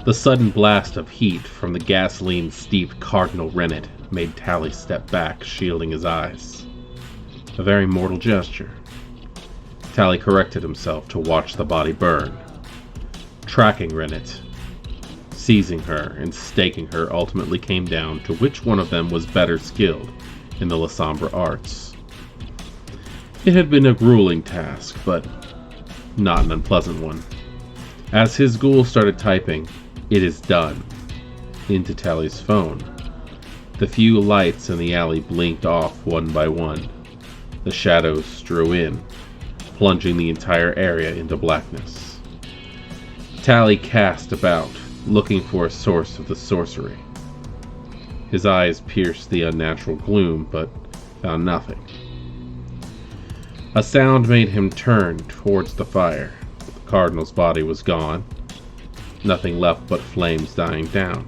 The sudden blast of heat from the gasoline-steeped Cardinal Rennet made Tally step back, shielding his eyes. A very mortal gesture. Tally corrected himself to watch the body burn. Tracking Rennet, seizing her, and staking her ultimately came down to which one of them was better skilled in the Lasombra arts. It had been a grueling task, but not an unpleasant one. As his ghoul started typing, "It is done," into Tally's phone, the few lights in the alley blinked off one by one. The shadows drew in, plunging the entire area into blackness. Tally cast about, looking for a source of the sorcery. His eyes pierced the unnatural gloom, but found nothing. A sound made him turn towards the fire. The Cardinal's body was gone. Nothing left but flames dying down.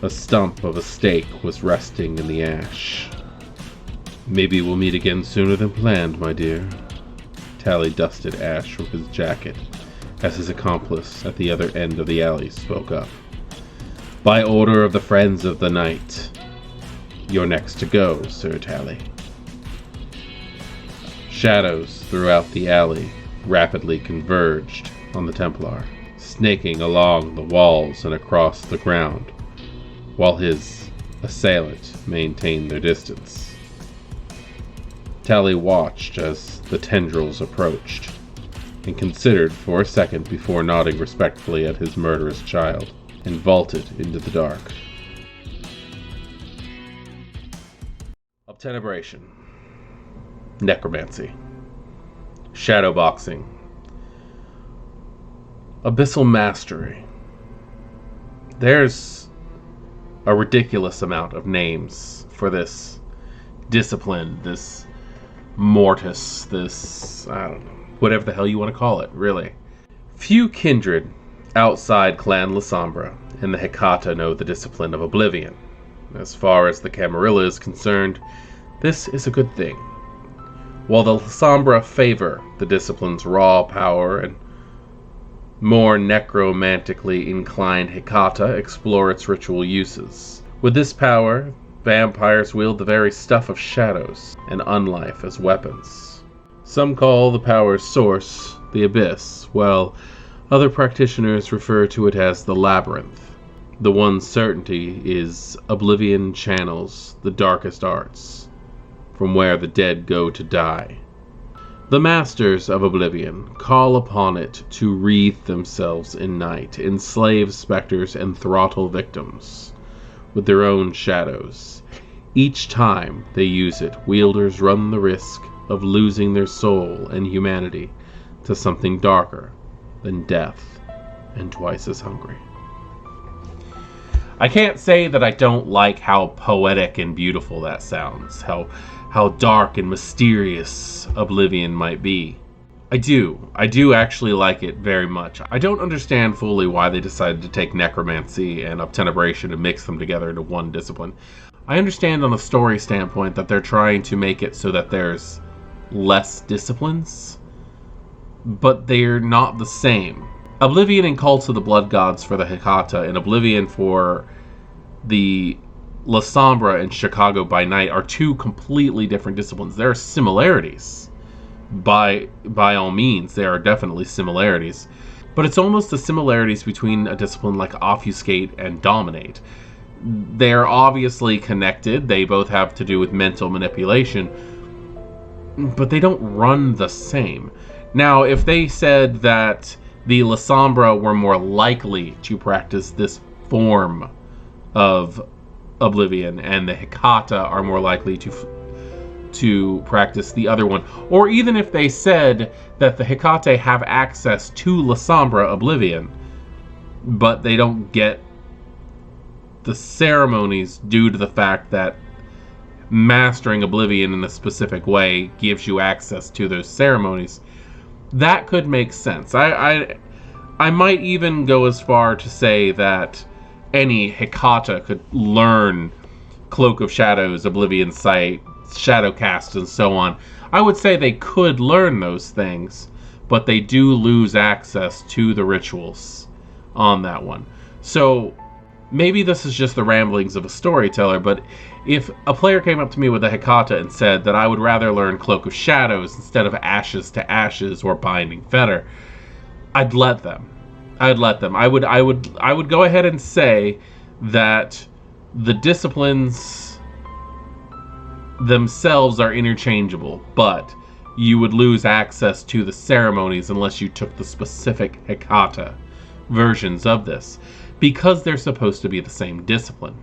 A stump of a stake was resting in the ash. "Maybe we'll meet again sooner than planned, my dear." Tally dusted ash from his jacket as his accomplice at the other end of the alley spoke up. "By order of the Friends of the Night, you're next to go, Sir Tally." Shadows throughout the alley rapidly converged on the Templar, snaking along the walls and across the ground, while his assailant maintained their distance. Tally watched as the tendrils approached, and considered for a second before nodding respectfully at his murderous child, and vaulted into the dark. Obtenebration, necromancy, shadowboxing, abyssal mastery. There's a ridiculous amount of names for this discipline, this mortis, this, I don't know, whatever the hell you want to call it, really. Few kindred outside Clan Lasombra and the Hecata know the discipline of Oblivion. As far as the Camarilla is concerned, this is a good thing. While the Lasombra favor the discipline's raw power and more necromantically inclined Hecata explore its ritual uses. With this power, vampires wield the very stuff of shadows and unlife as weapons. Some call the power's source the Abyss, while other practitioners refer to it as the Labyrinth. The one certainty is Oblivion channels the darkest arts, from where the dead go to die. The masters of Oblivion call upon it to wreathe themselves in night, enslave specters, and throttle victims with their own shadows. Each time they use it, wielders run the risk of losing their soul and humanity to something darker than death and twice as hungry. I can't say that I don't like how poetic and beautiful that sounds, how dark and mysterious Oblivion might be. I do actually like it very much. I don't understand fully why they decided to take necromancy and obtenebration and mix them together into one discipline. I understand on a story standpoint that they're trying to make it so that there's less disciplines, but they're not the same. Oblivion and Cults of the Blood Gods for the Hecata and Oblivion for the Lasombra and Chicago by Night are two completely different disciplines. There are similarities. By all means, there are definitely similarities. But it's almost the similarities between a discipline like Offuscate and Dominate. They're obviously connected. They both have to do with mental manipulation. But they don't run the same. Now, if they said that the Lasombra were more likely to practice this form of Oblivion and the Hecata are more likely to practice the other one, or even if they said that the Hecate have access to Lasombra Oblivion, but they don't get the ceremonies due to the fact that mastering Oblivion in a specific way gives you access to those ceremonies, that could make sense. I might even go as far to say that any Hecata could learn Cloak of Shadows, Oblivion Sight, Shadowcast, and so on. I would say they could learn those things, but they do lose access to the rituals on that one. So maybe this is just the ramblings of a storyteller, but if a player came up to me with a Hecata and said that I would rather learn Cloak of Shadows instead of Ashes to Ashes or Binding Fetter, I'd let them. I would go ahead and say that the disciplines themselves are interchangeable, but you would lose access to the ceremonies unless you took the specific Hecata versions of this, because they're supposed to be the same discipline.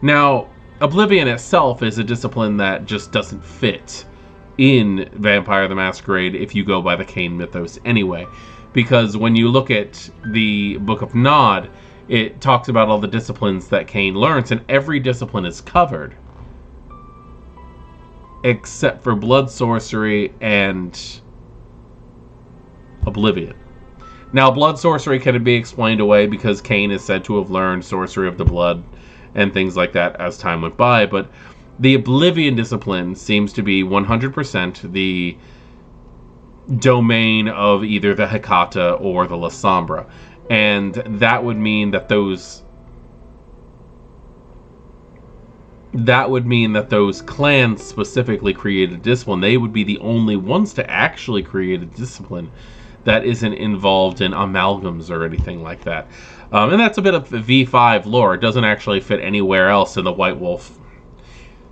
Now, Oblivion itself is a discipline that just doesn't fit in Vampire the Masquerade if you go by the Cain mythos anyway, because when you look at the Book of Nod, it talks about all the disciplines that Cain learns, and every discipline is covered except for blood sorcery and Oblivion. Now, blood sorcery can be explained away because Cain is said to have learned sorcery of the blood and things like that as time went by, but the Oblivion discipline seems to be 100% the domain of either the Hecata or the Lasombra, and that would mean that those clans specifically created a discipline. They would be the only ones to actually create a discipline that isn't involved in amalgams or anything like that. And that's a bit of V5 lore. It doesn't actually fit anywhere else in the White Wolf.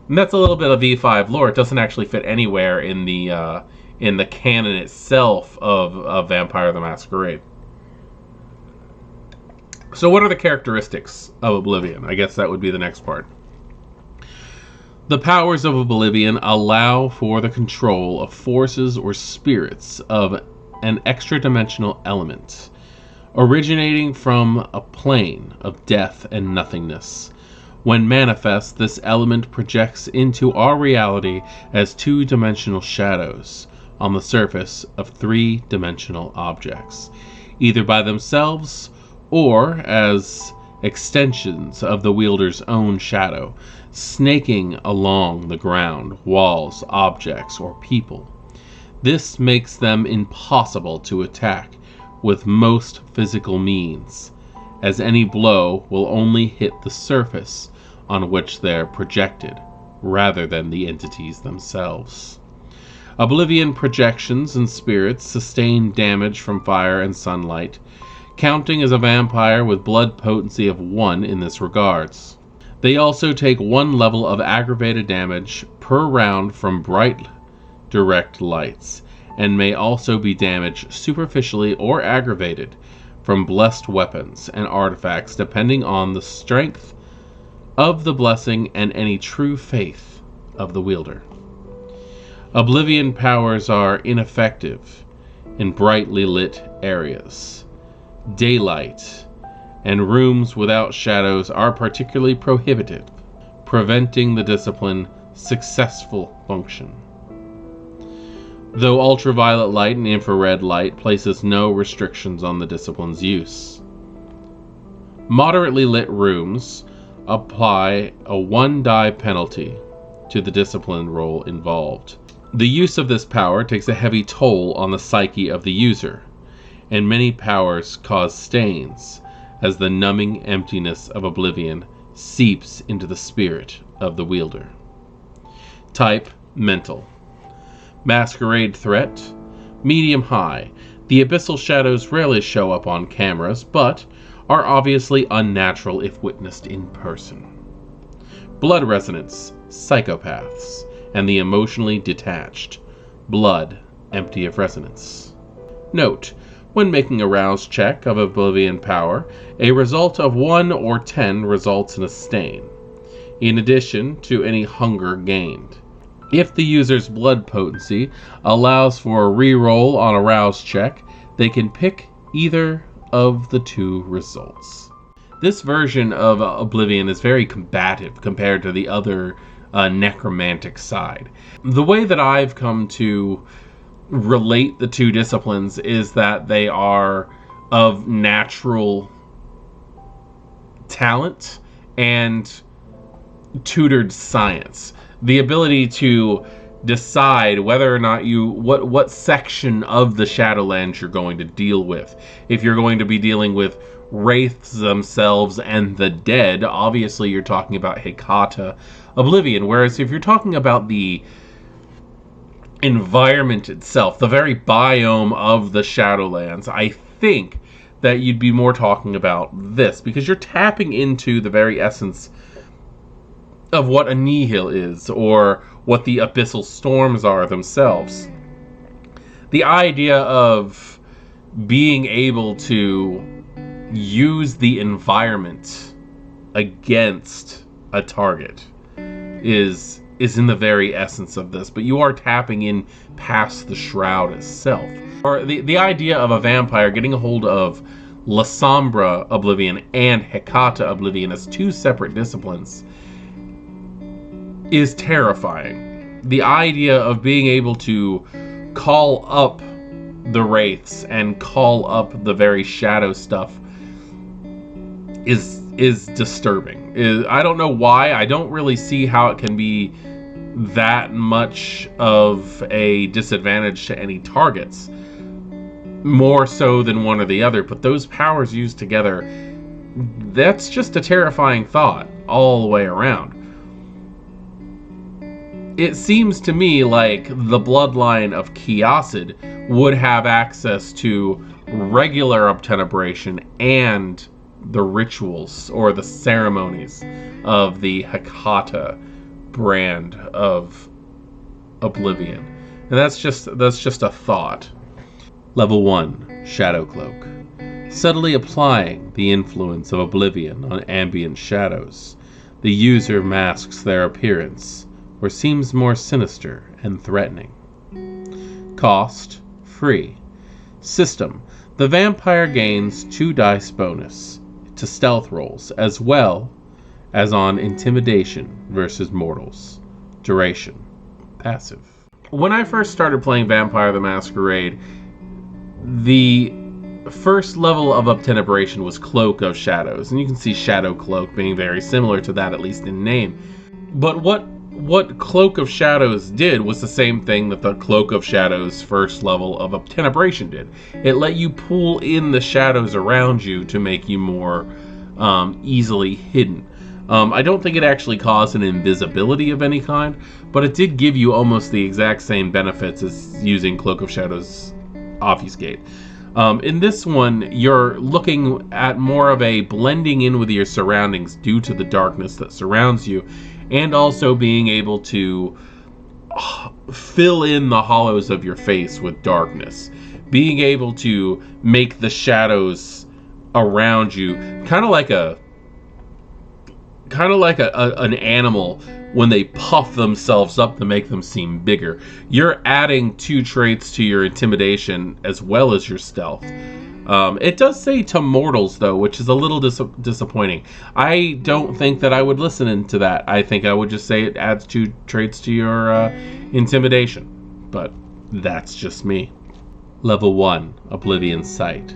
And that's a little bit of V5 lore. It doesn't actually fit anywhere in the canon itself of Vampire the Masquerade. So what are the characteristics of Oblivion? I guess that would be the next part. The powers of Oblivion allow for the control of forces or spirits of an extra-dimensional element, originating from a plane of death and nothingness. When manifest, this element projects into our reality as two-dimensional shadows on the surface of three-dimensional objects, either by themselves or as extensions of the wielder's own shadow, snaking along the ground, walls, objects, or people. This makes them impossible to attack with most physical means, as any blow will only hit the surface on which they're projected, rather than the entities themselves. Oblivion projections and spirits sustain damage from fire and sunlight, counting as a vampire with blood potency of 1 in this regards. They also take 1 level of aggravated damage per round from bright, direct lights, and may also be damaged superficially or aggravated from blessed weapons and artifacts depending on the strength of the blessing and any true faith of the wielder. Oblivion powers are ineffective in brightly lit areas. Daylight and rooms without shadows are particularly prohibited, preventing the discipline's successful function. Though ultraviolet light and infrared light places no restrictions on the discipline's use. Moderately lit rooms apply a 1 die penalty to the discipline roll involved. The use of this power takes a heavy toll on the psyche of the user, and many powers cause stains as the numbing emptiness of Oblivion seeps into the spirit of the wielder. Type: mental. Masquerade threat: medium-high. The abyssal shadows rarely show up on cameras, but are obviously unnatural if witnessed in person. Blood resonance: psychopaths, and the emotionally detached. Blood empty of resonance. Note: when making a rouse check of Oblivion power, a result of 1 or 10 results in a stain, in addition to any hunger gained. If the user's blood potency allows for a reroll on a rouse check, they can pick either of the 2 results. This version of Oblivion is very combative compared to the other necromantic side. The way that I've come to relate the 2 disciplines is that they are of natural talent and tutored science. The ability to decide whether or not what section of the Shadowlands you're going to deal with. If you're going to be dealing with wraiths themselves and the dead, obviously you're talking about Hecata Oblivion. Whereas if you're talking about the environment itself, the very biome of the Shadowlands, I think that you'd be more talking about this, because you're tapping into the very essence of what a nihil is, or what the abyssal storms are themselves. The idea of being able to use the environment against a target is in the very essence of this, but you are tapping in past the shroud itself. Or the idea of a vampire getting a hold of Lasombra Oblivion and Hecata Oblivion as two separate disciplines is terrifying. The idea of being able to call up the wraiths and call up the very shadow stuff is disturbing. I don't know why. I don't really see how it can be that much of a disadvantage to any targets, more so than one or the other. But those powers used together, that's just a terrifying thought all the way around. It seems to me like the bloodline of Kiasid would have access to regular obtenebration and the rituals or the ceremonies of the Hecata brand of Oblivion. And that's just a thought. Level 1, Shadow Cloak. Subtly applying the influence of Oblivion on ambient shadows, the user masks their appearance or seems more sinister and threatening. Cost, free. System, the vampire gains 2 dice bonus to stealth rolls, as well as on intimidation versus mortals. Duration, passive. When I first started playing Vampire the Masquerade, the first level of obtenebration was Cloak of Shadows, and you can see Shadow Cloak being very similar to that, at least in name. But what Cloak of Shadows did was the same thing that the Cloak of Shadows first level of obtenebration did. It let you pull in the shadows around you to make you more easily hidden. I don't think it actually caused an invisibility of any kind, but it did give you almost the exact same benefits as using Cloak of Shadows Obfuscate. In this one, you're looking at more of a blending in with your surroundings due to the darkness that surrounds you, and also being able to fill in the hollows of your face with darkness. Being able to make the shadows around you kind of like an animal when they puff themselves up to make them seem bigger. You're adding 2 traits to your intimidation as well as your stealth. It does say to mortals, though, which is a little disappointing. I don't think that I would listen to that. I think I would just say it adds 2 traits to your intimidation. But that's just me. Level 1, Oblivion Sight.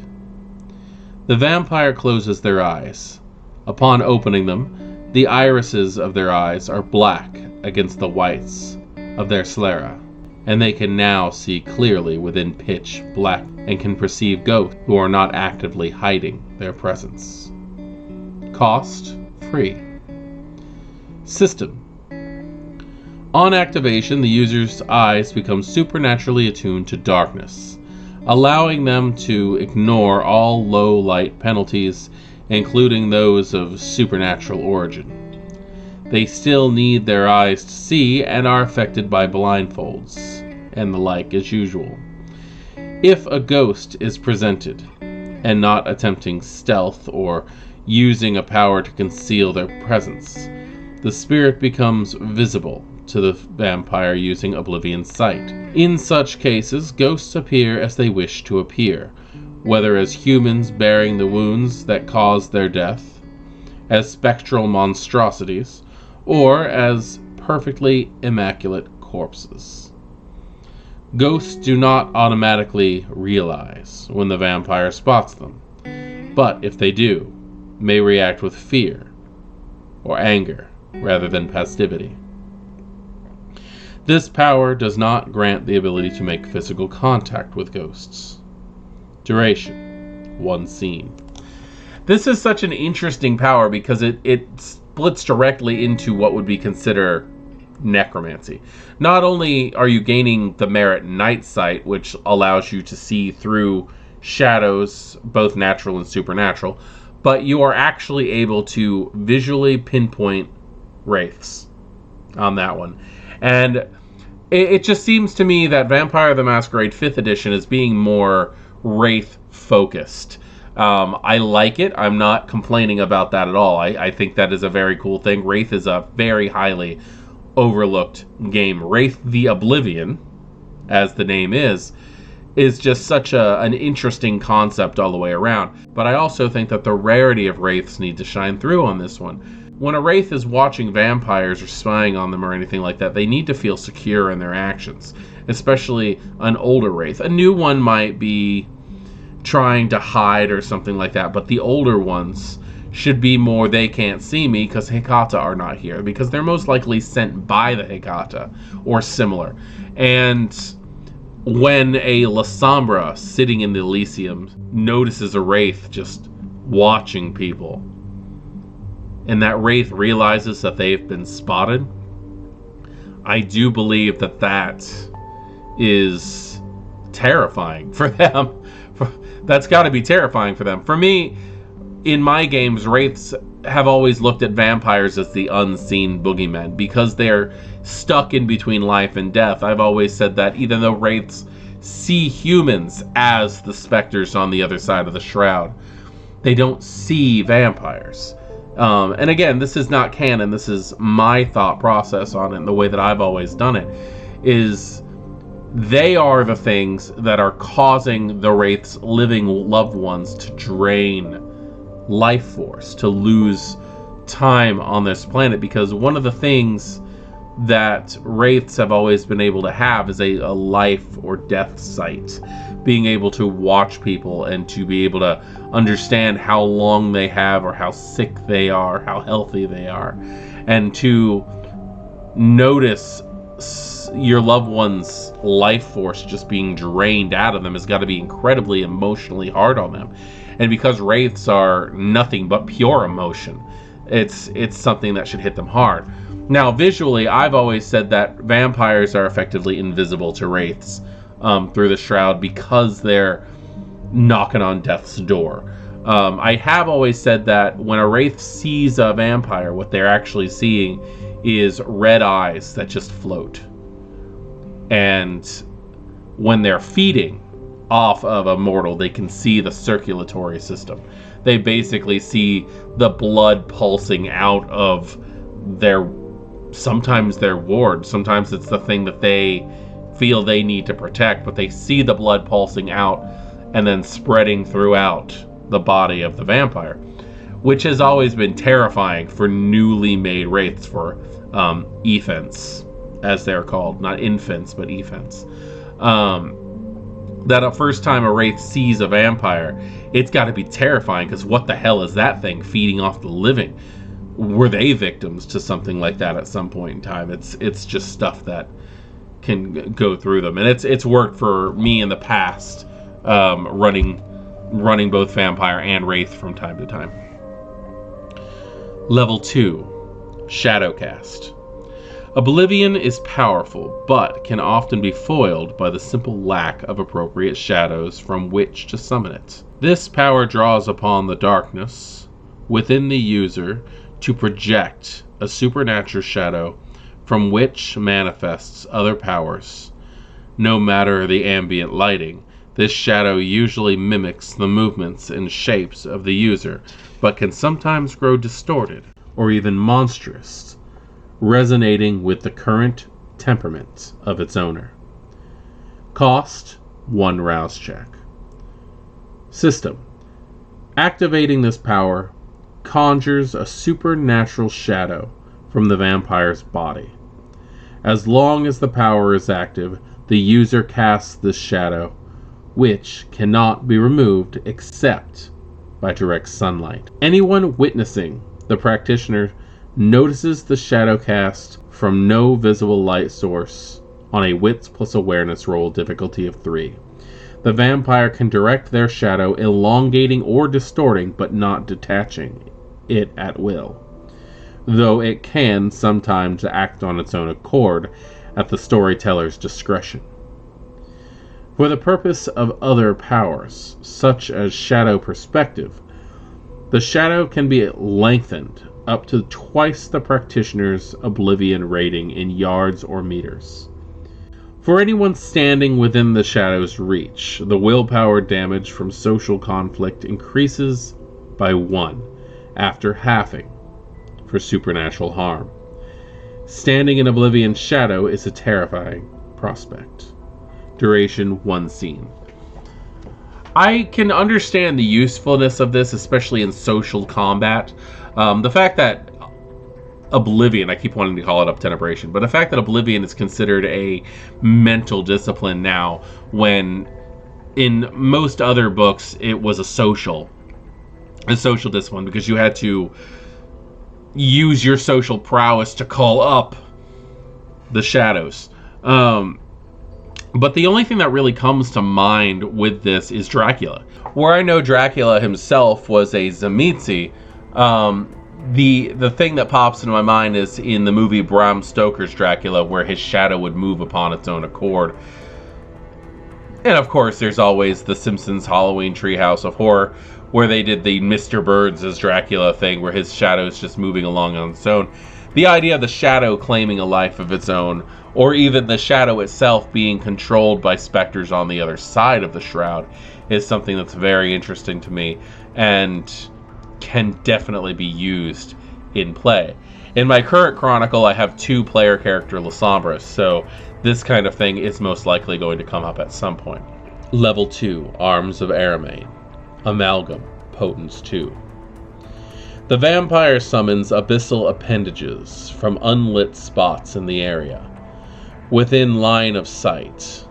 The vampire closes their eyes. Upon opening them, the irises of their eyes are black against the whites of their sclera, and they can now see clearly within pitch black and can perceive ghosts who are not actively hiding their presence. Cost, free. System. On activation, the user's eyes become supernaturally attuned to darkness, allowing them to ignore all low light penalties, including those of supernatural origin. They still need their eyes to see and are affected by blindfolds and the like as usual. If a ghost is presented and not attempting stealth or using a power to conceal their presence, the spirit becomes visible to the vampire using Oblivion Sight. In such cases, ghosts appear as they wish to appear, whether as humans bearing the wounds that caused their death, as spectral monstrosities, or as perfectly immaculate corpses. Ghosts do not automatically realize when the vampire spots them, but if they do, may react with fear or anger rather than passivity. This power does not grant the ability to make physical contact with ghosts. Duration, 1 scene. This is such an interesting power because it splits directly into what would be considered necromancy. Not only are you gaining the merit Night Sight, which allows you to see through shadows, both natural and supernatural, but you are actually able to visually pinpoint wraiths on that one. And it just seems to me that Vampire the Masquerade 5th edition is being more wraith focused. I like it. I'm not complaining about that at all. I think that is a very cool thing. Wraith is a very highly overlooked game. Wraith the Oblivion, as the name is just such an interesting concept all the way around. But I also think that the rarity of wraiths need to shine through on this one. When a wraith is watching vampires or spying on them or anything like that, they need to feel secure in their actions, especially an older wraith. A new one might be trying to hide or something like that, but the older ones should be more, they can't see me because Hecata are not here, because they're most likely sent by the Hecata or similar. And when a Lasombra sitting in the Elysium notices a wraith just watching people, and that wraith realizes that they've been spotted, I do believe that that is terrifying for them. That's got to be terrifying for them. For me, in my games, wraiths have always looked at vampires as the unseen boogeymen because they're stuck in between life and death. I've always said that even though wraiths see humans as the specters on the other side of the shroud, they don't see vampires. And again, this is not canon. This is my thought process on it, and the way that I've always done it is they are the things that are causing the wraith's living loved ones to drain life force, to lose time on this planet, because one of the things that wraiths have always been able to have is a life or death sight, being able to watch people and to be able to understand how long they have or how sick they are, how healthy they are, and to notice your loved one's life force just being drained out of them has got to be incredibly emotionally hard on them. And because wraiths are nothing but pure emotion, it's something that should hit them hard. Now, visually, I've always said that vampires are effectively invisible to wraiths through the shroud because they're knocking on death's door. I have always said that when a wraith sees a vampire, what they're actually seeing is red eyes that just float. And when they're feeding off of a mortal, they can see the circulatory system. They basically see the blood pulsing out of sometimes their ward. Sometimes it's the thing that they feel they need to protect, but they see the blood pulsing out and then spreading throughout the body of the vampire, which has always been terrifying for newly made wraiths, for ephants, as they're called. Not infants, but ephants. That a first time a wraith sees a vampire, it's got to be terrifying, because what the hell is that thing feeding off the living? Were they victims to something like that at some point in time? It's just stuff that can go through them, and it's worked for me in the past, running both vampire and wraith from time to time. Level 2, Shadowcast. Oblivion is powerful, but can often be foiled by the simple lack of appropriate shadows from which to summon it. This power draws upon the darkness within the user to project a supernatural shadow from which manifests other powers. No matter the ambient lighting, this shadow usually mimics the movements and shapes of the user, but can sometimes grow distorted or even monstrous, resonating with the current temperament of its owner. Cost: 1 rouse check. System: activating this power conjures a supernatural shadow from the vampire's body. As long as the power is active, the user casts this shadow, which cannot be removed except by direct sunlight. Anyone witnessing the practitioner notices the shadow cast from no visible light source on a wits plus awareness roll difficulty of 3. The vampire can direct their shadow, elongating or distorting, but not detaching it at will, though it can sometimes act on its own accord at the storyteller's discretion. For the purpose of other powers, such as shadow perspective, the shadow can be lengthened up to twice the practitioner's Oblivion rating in yards or meters. For anyone standing within the shadow's reach, the willpower damage from social conflict increases by 1 after halving for supernatural harm. Standing in Oblivion's shadow is a terrifying prospect. Duration 1 scene. I can understand the usefulness of this, especially in social combat. The fact that Oblivion, I keep wanting to call it Uptenebration, but the fact that Oblivion is considered a mental discipline now, when in most other books it was a social discipline, because you had to use your social prowess to call up the shadows. But the only thing that really comes to mind with this is Dracula. Where I know Dracula himself was a Tzimisce, the thing that pops into my mind is in the movie Bram Stoker's Dracula, where his shadow would move upon its own accord. And of course, there's always the Simpsons Halloween Treehouse of Horror, where they did the Mr. Burns as Dracula thing, where his shadow is just moving along on its own. The idea of the shadow claiming a life of its own, or even the shadow itself being controlled by specters on the other side of the shroud, is something that's very interesting to me and can definitely be used in play. In my current chronicle, I have 2 player character Lasombras, so this kind of thing is most likely going to come up at some point. Level 2, Arms of Ahriman. Amalgam, Potence 2. The vampire summons abyssal appendages from unlit spots in the area, within line of sight.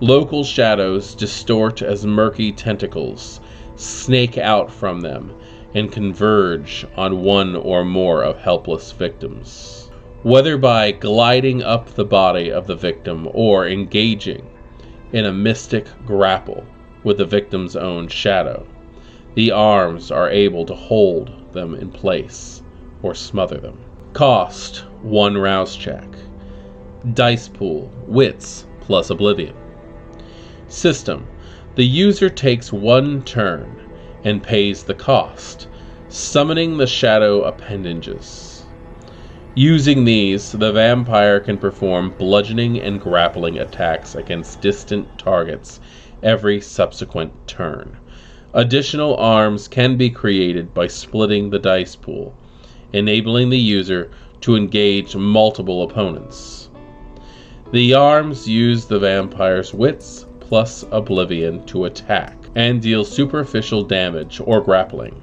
Local shadows distort as murky tentacles snake out from them and converge on one or more of helpless victims. Whether by gliding up the body of the victim or engaging in a mystic grapple with the victim's own shadow, the arms are able to hold them in place or smother them. Cost: 1 rouse check. Dice pool: Wits plus Oblivion. System: the user takes 1 turn and pays the cost, summoning the shadow appendages. Using these, the vampire can perform bludgeoning and grappling attacks against distant targets every subsequent turn. Additional arms can be created by splitting the dice pool, enabling the user to engage multiple opponents. The arms use the vampire's wits plus Oblivion to attack and deal superficial damage or grappling,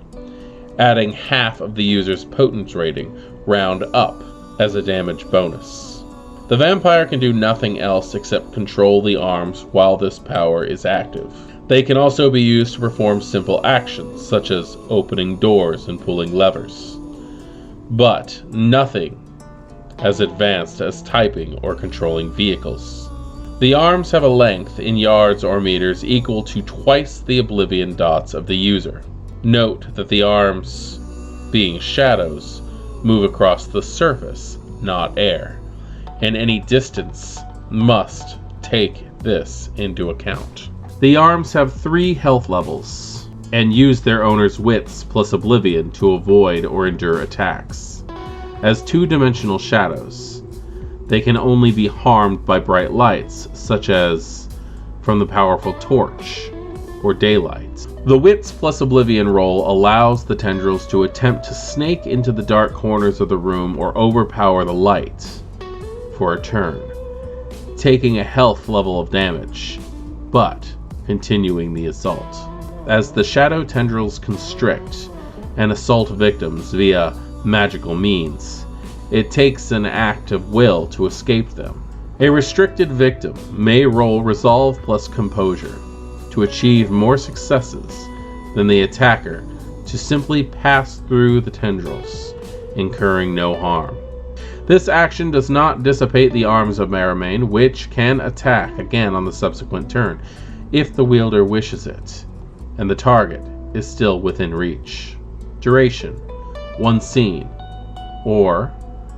adding half of the user's potence rating round up as a damage bonus. The vampire can do nothing else except control the arms while this power is active. They can also be used to perform simple actions, such as opening doors and pulling levers, but nothing as advanced as typing or controlling vehicles. The arms have a length in yards or meters equal to twice the Oblivion dots of the user. Note that the arms, being shadows, move across the surface, not air, and any distance must take this into account. The arms have 3 health levels, and use their owner's wits plus Oblivion to avoid or endure attacks. As 2-dimensional shadows, they can only be harmed by bright lights, such as from the powerful torch or daylight. The wits plus Oblivion roll allows the tendrils to attempt to snake into the dark corners of the room or overpower the light for a turn, taking a health level of damage, but continuing the assault. As the shadow tendrils constrict and assault victims via magical means, it takes an act of will to escape them. A restricted victim may roll Resolve plus Composure to achieve more successes than the attacker to simply pass through the tendrils, incurring no harm. This action does not dissipate the arms of Ahriman, which can attack again on the subsequent turn. if the wielder wishes it, and the target is still within reach. Duration: 1 scene, or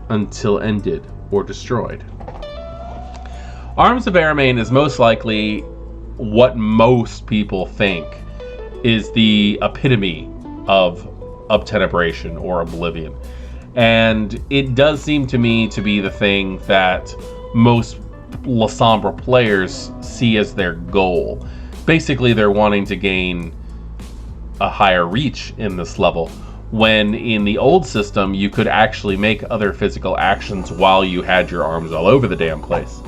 until ended or destroyed. Arms of Ahriman is most likely what most people think is the epitome of obtenebration or oblivion. And it does seem to me to be the thing that most Lasombra players see as their goal. Basically, they're wanting to gain a higher reach in this level, when in the old system you could actually make other physical actions while you had your arms all over the damn place.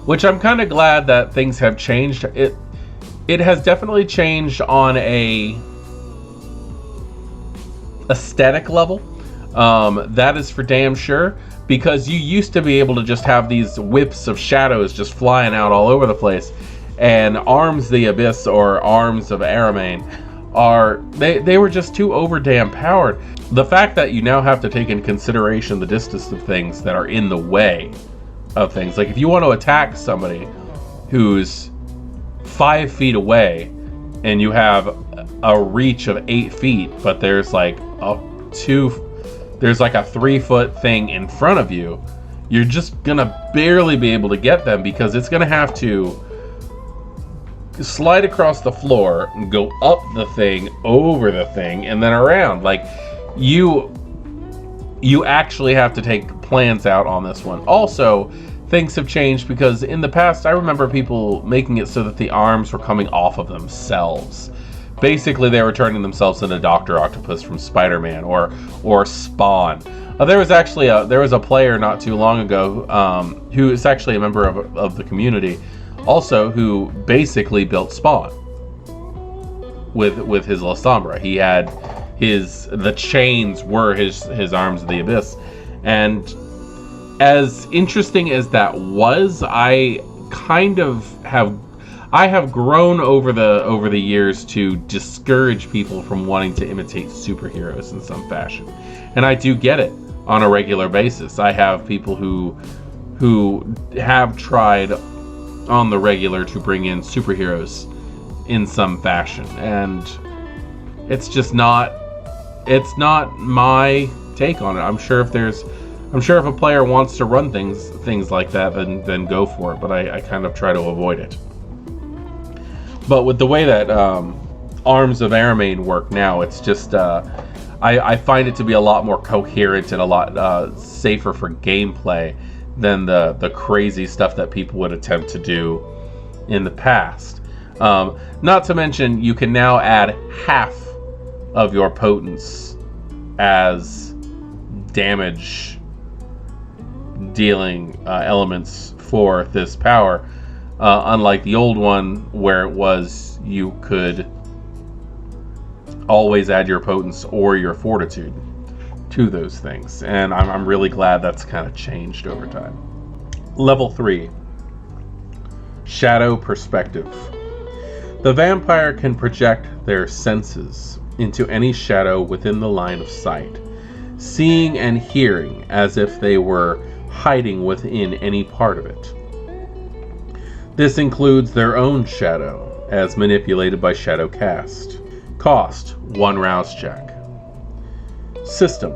Which I'm kind of glad that things have changed. It has definitely changed on a aesthetic level. That is for damn sure, because you used to be able to just have these whips of shadows just flying out all over the place, and Arms of the Abyss or Arms of Ahriman they were just too over damn powered. The fact that you now have to take into consideration the distance of things that are in the way of things, like if you want to attack somebody who's 5 feet away and you have a reach of 8 feet, but there's like a 3-foot thing in front of you, you're just gonna barely be able to get them, because it's gonna have to slide across the floor and go up the thing, over the thing, and then around. Like, you actually have to take plans out on this one. Also, things have changed, because in the past I remember people making it so that the arms were coming off of themselves. Basically, they were turning themselves into Dr. Octopus from Spider-Man or Spawn. There was a player not too long ago who is actually a member of the community, also, who basically built Spawn with his Lasombra. He had the chains were his Arms of the Abyss, and as interesting as that was, I have grown over the years to discourage people from wanting to imitate superheroes in some fashion. And I do get it on a regular basis. I have people who have tried on the regular to bring in superheroes in some fashion, and it's not my take on it. I'm sure if a player wants to run things like that, then go for it, but I kind of try to avoid it. But with the way that Arms of Ahriman work now, it's just I find it to be a lot more coherent and a lot safer for gameplay than the crazy stuff that people would attempt to do in the past. Not to mention, you can now add half of your potence as damage dealing elements for this power, unlike the old one where it was you could always add your potence or your fortitude to those things, and I'm really glad that's kind of changed over time. Level 3, Shadow Perspective. The vampire can project their senses into any shadow within the line of sight, seeing and hearing as if they were hiding within any part of it. This includes their own shadow, as manipulated by Shadow Cast. Cost: 1 rouse check. System: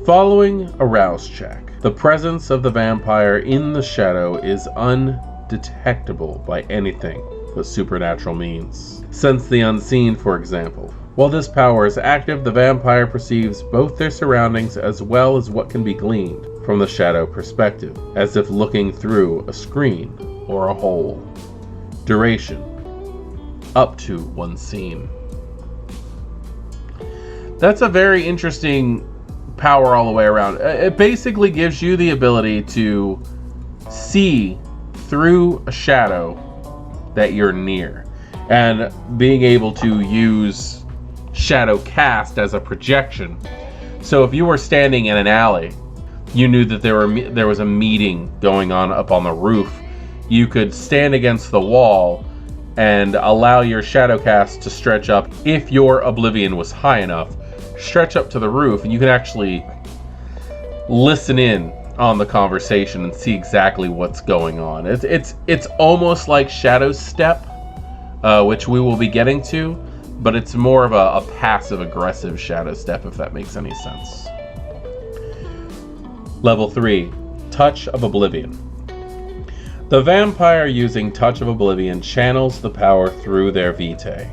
following a rouse check, the presence of the vampire in the shadow is undetectable by anything but supernatural means. Sense the unseen, for example. While this power is active, the vampire perceives both their surroundings as well as what can be gleaned from the shadow perspective, as if looking through a screen or a hole. Duration: up to 1 scene. That's a very interesting power all the way around. It basically gives you the ability to see through a shadow that you're near, and being able to use Shadow Cast as a projection. So if you were standing in an alley, you knew that there was a meeting going on up on the roof, you could stand against the wall and allow your Shadow Cast to stretch up. If your Oblivion was high enough, stretch up to the roof, and you can actually listen in on the conversation and see exactly what's going on. It's almost like Shadow Step, which we will be getting to, but it's more of a passive-aggressive Shadow Step, if that makes any sense. Level 3, Touch of Oblivion. The vampire using Touch of Oblivion channels the power through their vitae.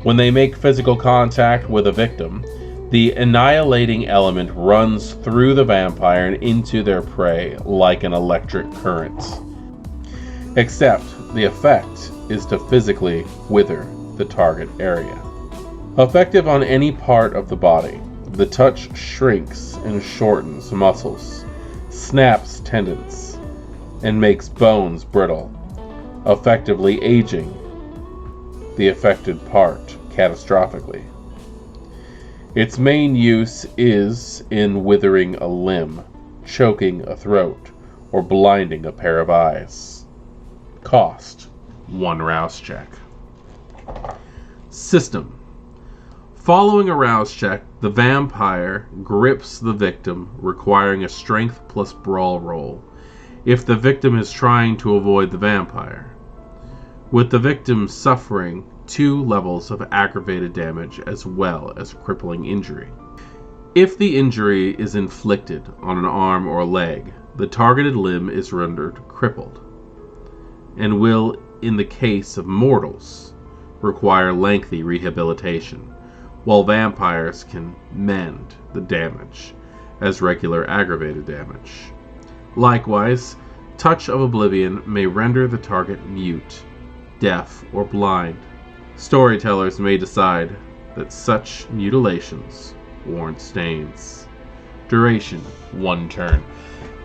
When they make physical contact with a victim, the annihilating element runs through the vampire and into their prey like an electric current. Except the effect is to physically wither the target area. Effective on any part of the body, the touch shrinks and shortens muscles, snaps tendons, and makes bones brittle, effectively aging the affected part catastrophically. Its main use is in withering a limb, choking a throat, or blinding a pair of eyes. Cost: 1 rouse check. System: following a rouse check, the vampire grips the victim, requiring a strength plus brawl roll if the victim is trying to avoid the vampire, with the victim suffering 2 levels of aggravated damage as well as crippling injury. If the injury is inflicted on an arm or leg, the targeted limb is rendered crippled, and will, in the case of mortals, require lengthy rehabilitation, while vampires can mend the damage as regular aggravated damage. Likewise, Touch of Oblivion may render the target mute, deaf, or blind. Storytellers may decide that such mutilations warrant stains. Duration: 1 turn.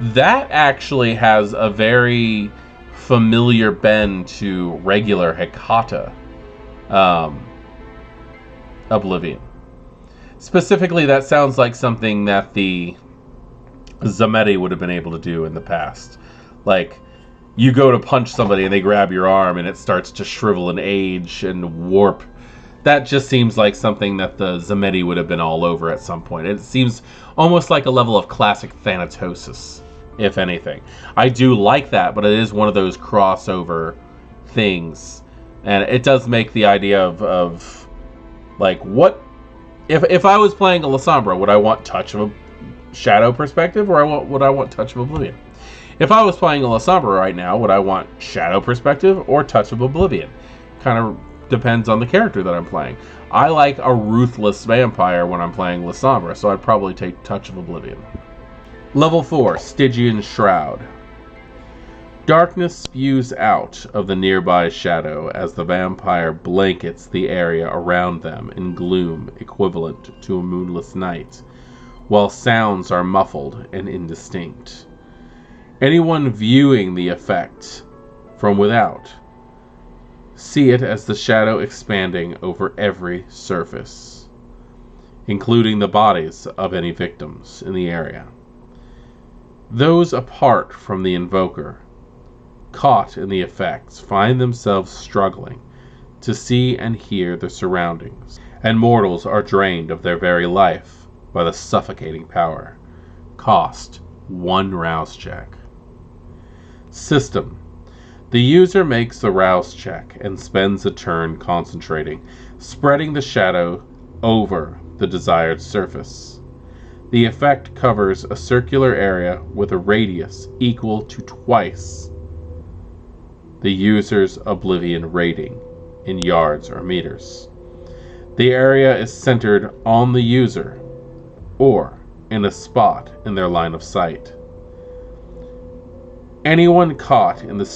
That actually has a very familiar bend to regular Hecata Oblivion. Specifically, that sounds like something that the Zameti would have been able to do in the past. Like, you go to punch somebody and they grab your arm and it starts to shrivel and age and warp. That just seems like something that the Zameti would have been all over at some point. It seems almost like a level of classic Thanatosis, if anything. I do like that, but it is one of those crossover things. And it does make the idea of like, what... If I was playing a Lasombra, would I want Touch of a Shadow perspective, or would I want Touch of Oblivion? If I was playing a Lasombra right now, would I want Shadow perspective or Touch of Oblivion? Kind of depends on the character that I'm playing. I like a ruthless vampire when I'm playing Lasombra, so I'd probably take Touch of Oblivion. Level 4, Stygian Shroud. Darkness spews out of the nearby shadow as the vampire blankets the area around them in gloom equivalent to a moonless night, while sounds are muffled and indistinct. Anyone viewing the effect from without see it as the shadow expanding over every surface, including the bodies of any victims in the area. Those apart from the invoker, caught in the effects, find themselves struggling to see and hear their surroundings, and mortals are drained of their very life by the suffocating power. Cost: 1 rouse check. System: the user makes the rouse check and spends a turn concentrating, spreading the shadow over the desired surface. The effect covers a circular area with a radius equal to twice the user's Oblivion rating in yards or meters. The area is centered on the user or in a spot in their line of sight. Anyone caught in the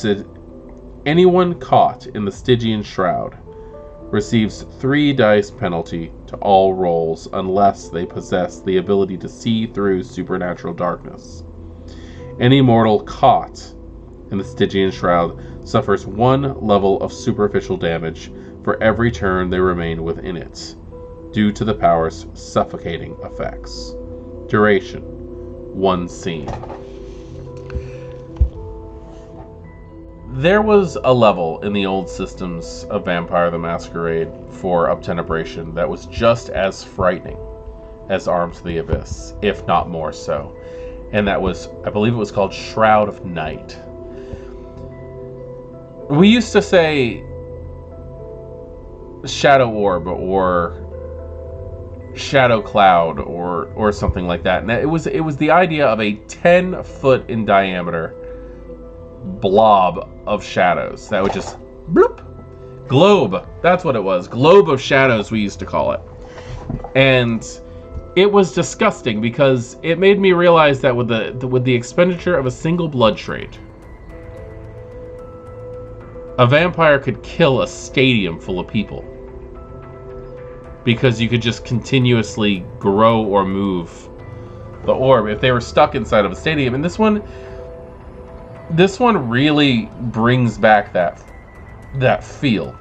Stygian Shroud receives 3 dice penalty to all rolls unless they possess the ability to see through supernatural darkness. Any mortal caught in the Stygian Shroud suffers 1 level of superficial damage for every turn they remain within it, due to the power's suffocating effects. Duration: 1 scene. There was a level in the old systems of Vampire the Masquerade for Obtenebration that was just as frightening as Arms of the Abyss, if not more so. and that was, I believe it was called Shroud of Night. We used to say Shadow Orb or Shadow Cloud or something like that. And it was the idea of a 10-foot in diameter blob of shadows that would just bloop. Globe. That's what it was. Globe of shadows, we used to call it. And it was disgusting because it made me realize that with the expenditure of a single blood trait, a vampire could kill a stadium full of people. Because you could just continuously grow or move the orb if they were stuck inside of a stadium. And this one really brings back that feel.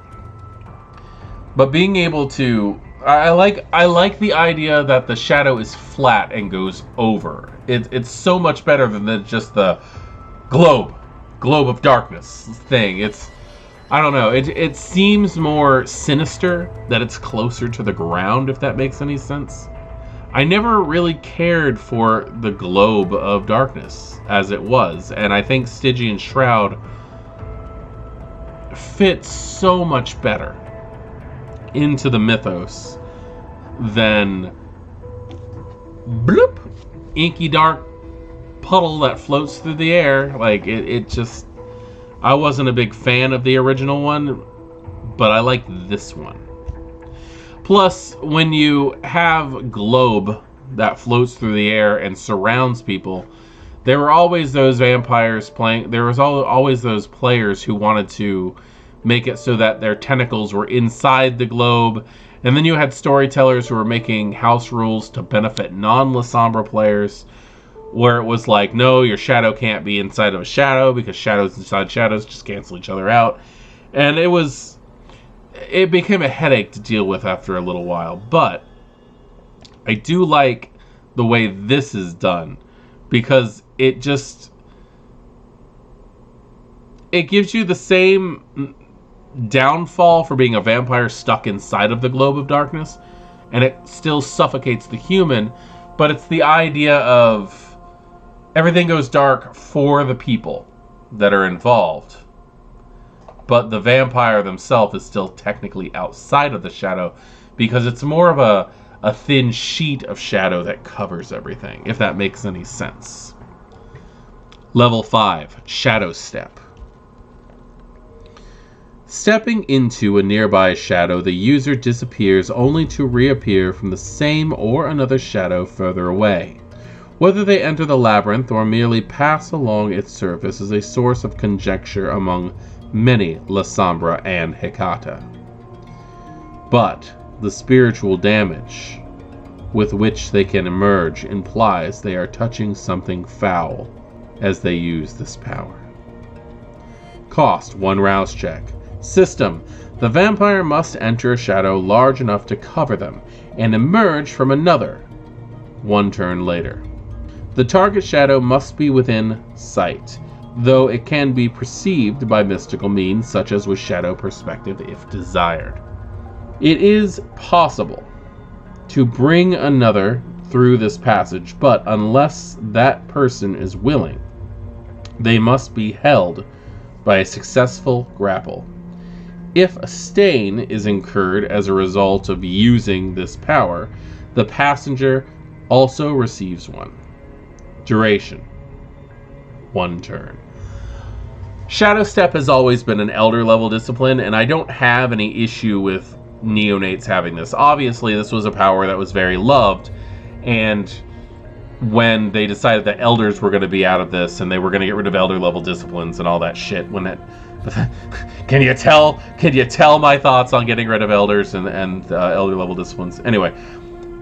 But being able to, I like the idea that the shadow is flat and goes over. It's so much better than just the globe of darkness thing. I don't know. It seems more sinister that it's closer to the ground, if that makes any sense. I never really cared for the globe of darkness as it was, and I think Stygian Shroud fits so much better into the mythos than bloop, inky dark puddle that floats through the air. Like it just, I wasn't a big fan of the original one, but I like this one. Plus, when you have globe that floats through the air and surrounds people, there were always those vampires playing. There was always those players who wanted to make it so that their tentacles were inside the globe. And then you had storytellers who were making house rules to benefit non-Lasombra players, where it was like, no, your shadow can't be inside of a shadow because shadows inside shadows just cancel each other out. And it became a headache to deal with after a little while. But I do like the way this is done, because it gives you the same downfall for being a vampire stuck inside of the globe of darkness, and it still suffocates the human, but it's the idea of everything goes dark for the people that are involved, but the vampire themselves is still technically outside of the shadow because it's more of a thin sheet of shadow that covers everything, if that makes any sense. Level 5, Shadow Step. Stepping into a nearby shadow, the user disappears only to reappear from the same or another shadow further away. Whether they enter the labyrinth or merely pass along its surface is a source of conjecture among many Lasombra and Hecata. But the spiritual damage with which they can emerge implies they are touching something foul as they use this power. Cost: 1 rouse check. System: the vampire must enter a shadow large enough to cover them and emerge from another 1 turn later. The target shadow must be within sight, though it can be perceived by mystical means such as with shadow perspective if desired. It is possible to bring another through this passage, but unless that person is willing, they must be held by a successful grapple. If a stain is incurred as a result of using this power, the passenger also receives one. Duration: 1 turn. Shadow Step has always been an elder level discipline, and I don't have any issue with neonates having this. Obviously, this was a power that was very loved, and when they decided that elders were going to be out of this and they were going to get rid of elder level disciplines and all that shit, can you tell my thoughts on getting rid of elders and elder level disciplines? Anyway,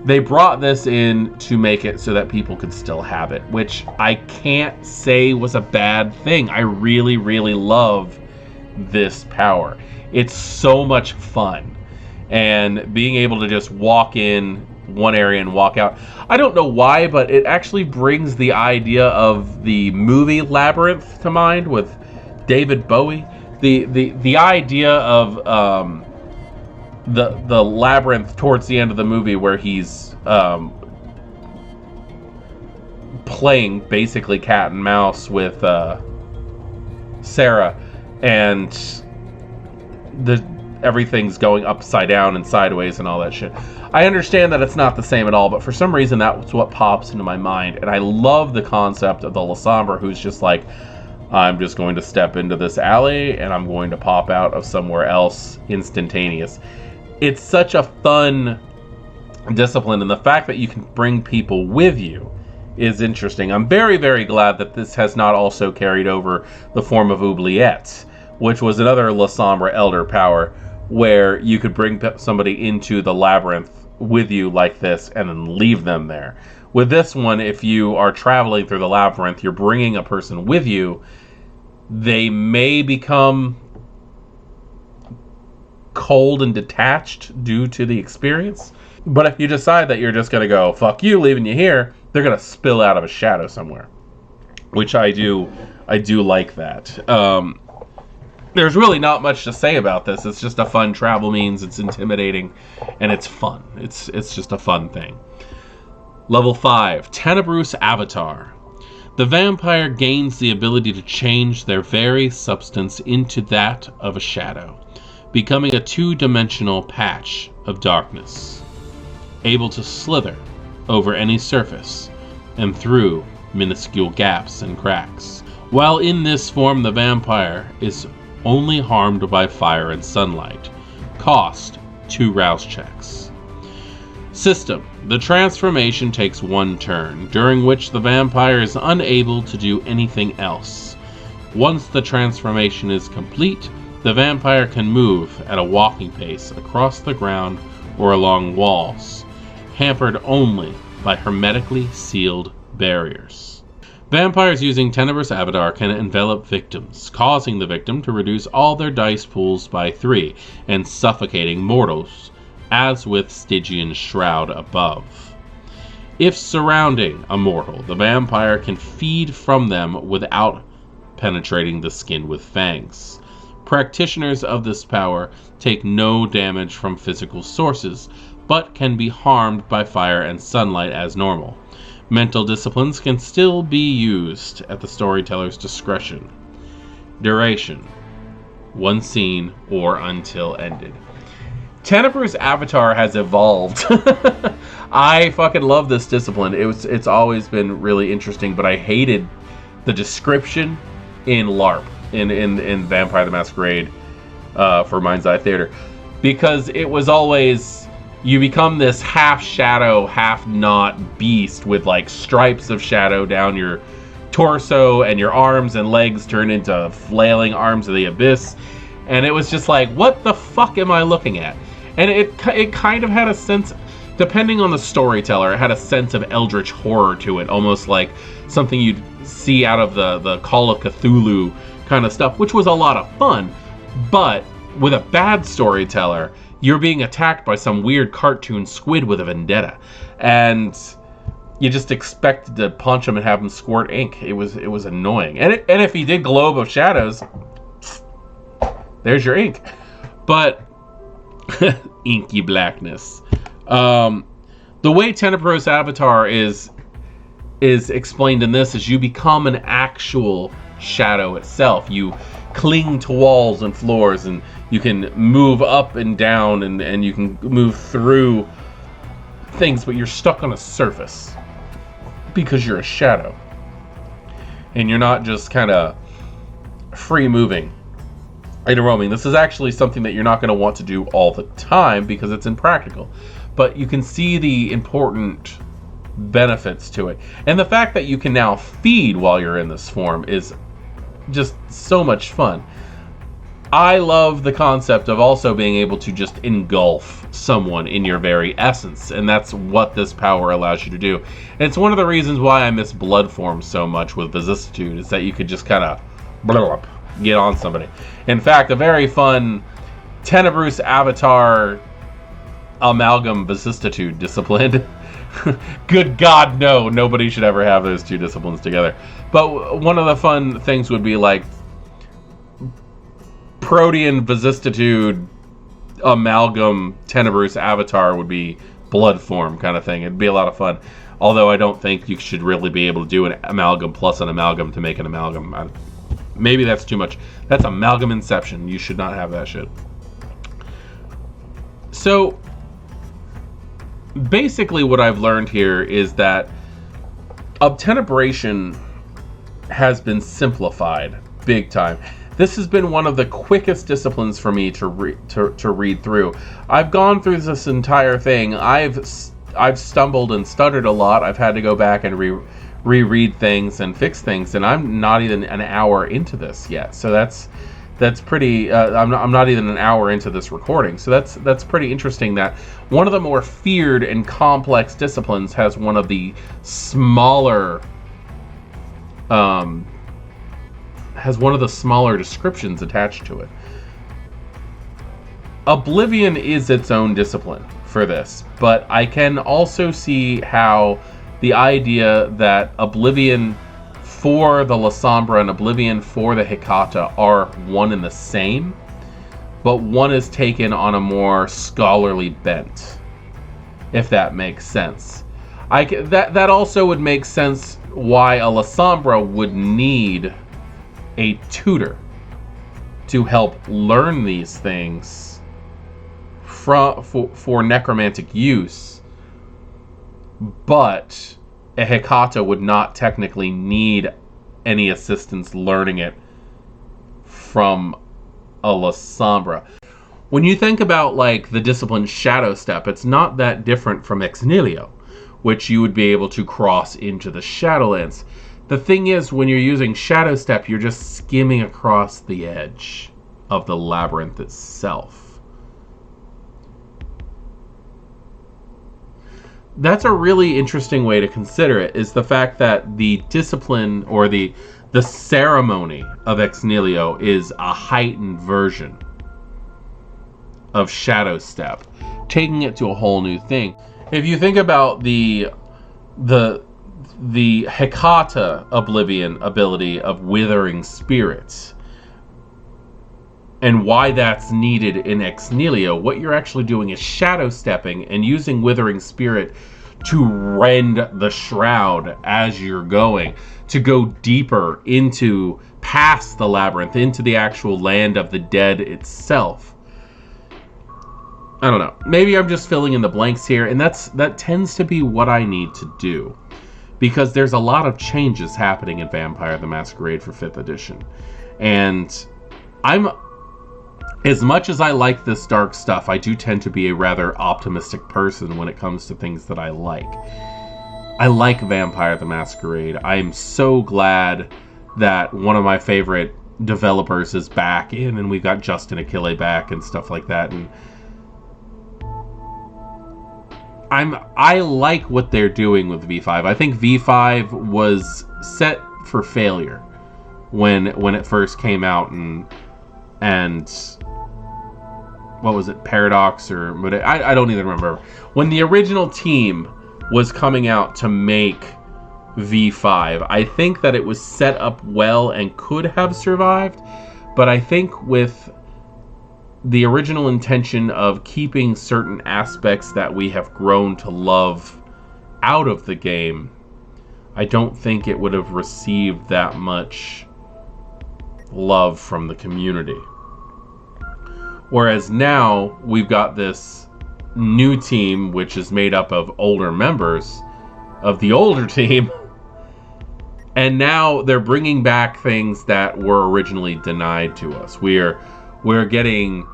they brought this in to make it so that people could still have it, which I can't say was a bad thing. I really, really love this power. It's so much fun. And being able to just walk in one area and walk out. I don't know why, but it actually brings the idea of the movie Labyrinth to mind with David Bowie. The idea of the labyrinth towards the end of the movie where he's playing basically cat and mouse with Sarah, and everything's going upside down and sideways and all that shit. I understand that it's not the same at all, but for some reason that's what pops into my mind, and I love the concept of the Lasombra who's just like, I'm just going to step into this alley and I'm going to pop out of somewhere else instantaneous. It's such a fun discipline, and the fact that you can bring people with you is interesting. I'm very, very glad that this has not also carried over the form of oubliette, which was another Lasombra elder power, where you could bring somebody into the labyrinth with you like this and then leave them there. With this one, if you are traveling through the labyrinth, you're bringing a person with you. They may become cold and detached due to the experience, but if you decide that you're just going to go, fuck you, leaving you here, they're going to spill out of a shadow somewhere, which I do like that. There's really not much to say about this. It's just a fun travel means. It's intimidating, and it's fun. It's just a fun thing. Level 5, Tenebrous Avatar. The vampire gains the ability to change their very substance into that of a shadow, becoming a two-dimensional patch of darkness, able to slither over any surface and through minuscule gaps and cracks. While in this form, the vampire is only harmed by fire and sunlight. Cost 2 rouse checks. System. The transformation takes 1 turn, during which the vampire is unable to do anything else. Once the transformation is complete, the vampire can move at a walking pace across the ground or along walls, hampered only by hermetically sealed barriers. Vampires using Tenebrous Avatar can envelop victims, causing the victim to reduce all their dice pools by 3 and suffocating mortals, as with Stygian's Shroud above. If surrounding a mortal, the vampire can feed from them without penetrating the skin with fangs. Practitioners of this power take no damage from physical sources, but can be harmed by fire and sunlight as normal. Mental disciplines can still be used at the storyteller's discretion. Duration: 1 scene or until ended. Tenebrous Avatar has evolved. I fucking love this discipline. It's always been really interesting, but I hated the description in LARP, in Vampire the Masquerade for Mind's Eye Theater, because it was always, you become this half shadow, half not beast with like stripes of shadow down your torso, and your arms and legs turn into flailing arms of the abyss. And it was just like, what the fuck am I looking at? And it kind of had a sense, depending on the storyteller, it had a sense of eldritch horror to it, almost like something you'd see out of the Call of Cthulhu kind of stuff, which was a lot of fun. But with a bad storyteller, you're being attacked by some weird cartoon squid with a vendetta, and you just expected to punch him and have him squirt ink. It was annoying. And if he did Globe of Shadows, there's your ink. But inky blackness. The way Tenebrous Avatar is explained in this is you become an actual shadow itself. You cling to walls and floors, and you can move up and down, and you can move through things, but you're stuck on a surface because you're a shadow. And you're not just kind of free moving and roaming. This is actually something that you're not going to want to do all the time because it's impractical. But you can see the important benefits to it. And the fact that you can now feed while you're in this form is just so much fun. I love the concept of also being able to just engulf someone in your very essence, and that's what this power allows you to do. And it's one of the reasons why I miss blood form so much with vicissitude, is that you could just kind of get on somebody. In fact, a very fun Tenebrous Avatar amalgam vicissitude discipline. Good God, no. Nobody should ever have those two disciplines together. But one of the fun things would be like Protean vicissitude amalgam Tenebrous Avatar would be blood form kind of thing. It'd be a lot of fun. Although I don't think you should really be able to do an amalgam plus an amalgam to make an amalgam. Maybe that's too much. That's amalgam inception. You should not have that shit. So, basically what I've learned here is that obtenebration has been simplified big time. This has been one of the quickest disciplines for me to read through. I've gone through this entire thing. I've stumbled and stuttered a lot. I've had to go back and reread things and fix things, and I'm not even an hour into this yet. So that's pretty. I'm not even an hour into this recording. So that's pretty interesting. That one of the more feared and complex disciplines has one of the smaller. Has one of the smaller descriptions attached to it. Oblivion is its own discipline for this, but I can also see how the idea that Oblivion for the Lasombra and Oblivion for the Hecata are one and the same, but one is taken on a more scholarly bent, if that makes sense. That also would make sense why a Lasombra would need a tutor to help learn these things for necromantic use, but a Hecata would not technically need any assistance learning it from a Lasombra. When you think about like the discipline Shadow Step, it's not that different from Ex Nihilo, which you would be able to cross into the Shadowlands. The thing is, when you're using Shadow Step, you're just skimming across the edge of the labyrinth itself. That's a really interesting way to consider it, is the fact that the discipline or the ceremony of Ex Nihilo is a heightened version of Shadow Step, taking it to a whole new thing. If you think about the Hecata Oblivion ability of Withering Spirits and why that's needed in Ex Nihilo, what you're actually doing is shadow stepping and using Withering Spirit to rend the shroud as you're going, to go deeper into past the labyrinth, into the actual land of the dead itself. I don't know. Maybe I'm just filling in the blanks here, and that tends to be what I need to do, because there's a lot of changes happening in Vampire the Masquerade for 5th edition. And as much as I like this dark stuff, I do tend to be a rather optimistic person when it comes to things that I like. I like Vampire the Masquerade. I'm so glad that one of my favorite developers is back in, and we've got Justin Achille back and stuff like that. And I like what they're doing with V5. I think V5 was set for failure when it first came out, and what was it, Paradox or I don't even remember. When the original team was coming out to make V5, I think that it was set up well and could have survived, but I think with the original intention of keeping certain aspects that we have grown to love out of the game, I don't think it would have received that much love from the community. Whereas now we've got this new team, which is made up of older members of the older team, and now they're bringing back things that were originally denied to us. We're getting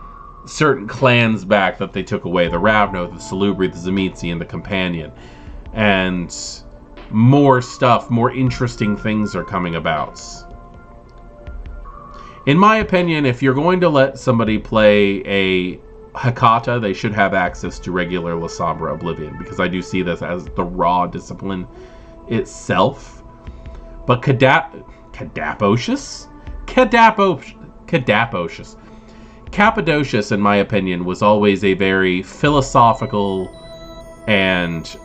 certain clans back that they took away. The Ravno, the Salubri, the Tzimisce, and the Companion. And more stuff, more interesting things are coming about. In my opinion, if you're going to let somebody play a Hecata, they should have access to regular Lasombra Oblivion, because I do see this as the raw discipline itself. But Cappadocius, in my opinion, was always a very philosophical and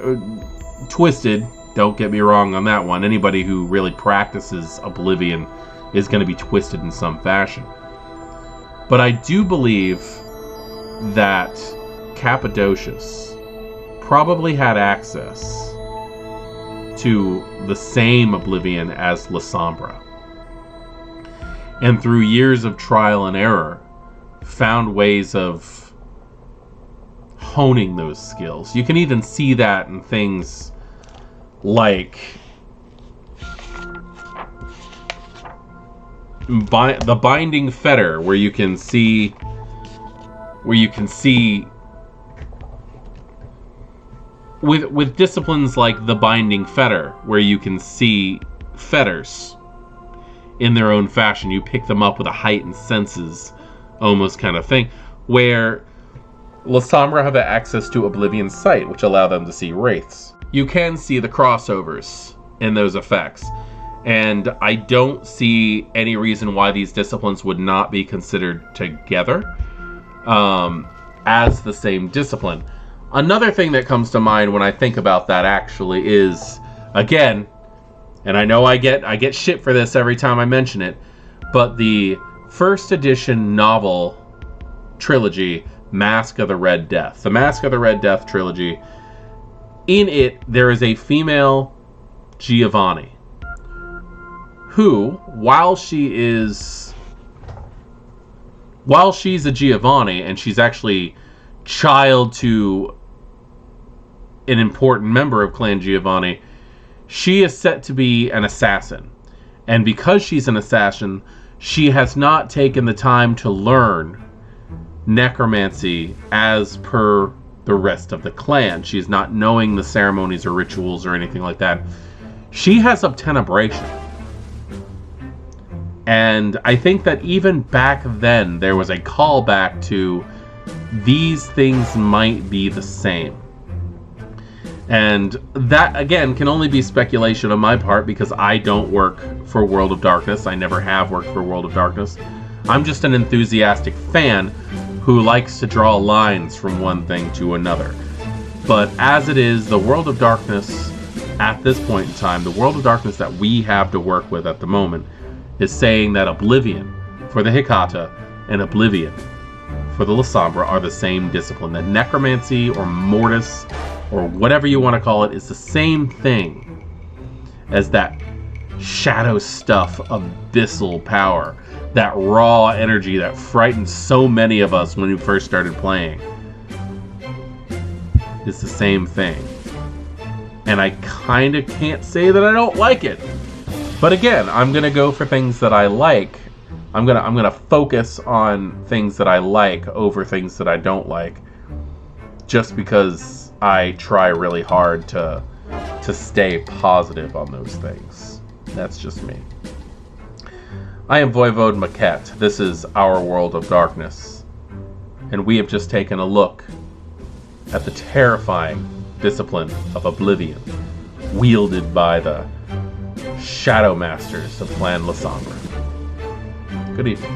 twisted, don't get me wrong on that one. Anybody who really practices Oblivion is going to be twisted in some fashion. But I do believe that Cappadocius probably had access to the same Oblivion as Lasombra. And through years of trial and error, found ways of honing those skills. You can even see that in things like the Binding Fetter, where you can see with disciplines like the Binding Fetter, where you can see fetters in their own fashion. You pick them up with a heightened senses almost kind of thing, where Lasombra have access to Oblivion's sight, which allow them to see wraiths. You can see the crossovers in those effects, and I don't see any reason why these disciplines would not be considered together as the same discipline. Another thing that comes to mind when I think about that actually is, again, and I know I get shit for this every time I mention it, but the first edition novel trilogy, Mask of the Red Death. The Mask of the Red Death trilogy, in it, there is a female Giovanni who, while she's a Giovanni, and she's actually child to an important member of Clan Giovanni, she is set to be an assassin. And because she's an assassin, she has not taken the time to learn necromancy as per the rest of the clan. She's not knowing the ceremonies or rituals or anything like that. She has obtenebration. And I think that even back then, there was a callback to these things might be the same. And that, again, can only be speculation on my part because I don't work for World of Darkness. I never have worked for World of Darkness. I'm just an enthusiastic fan who likes to draw lines from one thing to another. But as it is, the World of Darkness, at this point in time, the World of Darkness that we have to work with at the moment, is saying that Oblivion for the Hecata and Oblivion for the Lasombra are the same discipline. That necromancy or mortis or whatever you want to call it is the same thing as that shadow stuff, abyssal power, that raw energy that frightened so many of us when we first started playing. It's the same thing. And I kind of can't say that I don't like it. But again, I'm going to go for things that I like. I'm going to focus on things that I like over things that I don't like. Just because I try really hard to stay positive on those things. That's just me. I am Voivode Maquette. This is Our World of Darkness. And we have just taken a look at the terrifying discipline of Oblivion, wielded by the Shadow Masters of Clan Lasombra. Good evening.